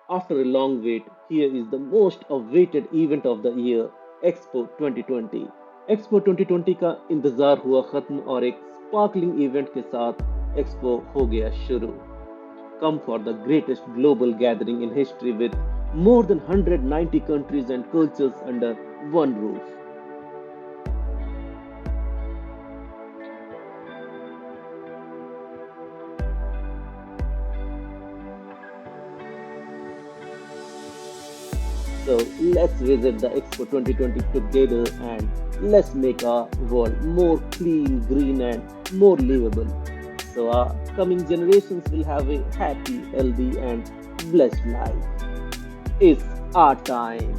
After a long wait, here is the most awaited event of the year, Expo 2020। Expo 2020 का इंतजार हुआ खत्म और एक स्पार्कलिंग इवेंट के साथ एक्सपो हो गया शुरू। Come for the greatest global gathering in history with more than 190 countries and cultures under one roof. So let's visit the Expo 2020 together and let's make our world more clean, green, and more livable. So our coming generations will have a happy, healthy, and blessed life. It's our time.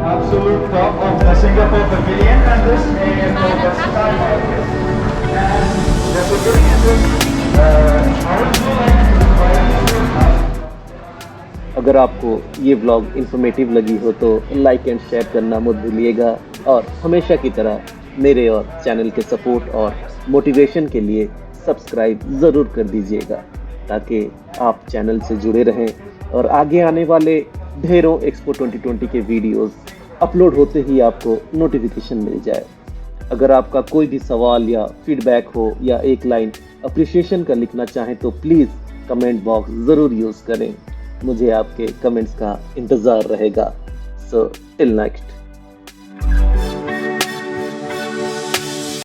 Absolute top of the Singapore Pavilion, and this is the Sky Market. And the pavilion is original and अगर आपको ये vlog informative लगी हो तो like and share करना मत भूलिएगा और हमेशा की तरह मेरे और चैनल के सपोर्ट और मोटिवेशन के लिए सब्सक्राइब ज़रूर कर दीजिएगा ताकि आप चैनल से जुड़े रहें और आगे आने वाले ढेरों एक्सपो 2020 के वीडियोस अपलोड होते ही आपको नोटिफिकेशन मिल जाए। अगर आपका कोई भी सवाल या फीडबैक हो या एक लाइन अप्रिशिएशन का लिखना चाहें तो प्लीज़ कमेंट बॉक्स ज़रूर यूज़ करें। मुझे आपके कमेंट्स का इंतज़ार रहेगा। So till next.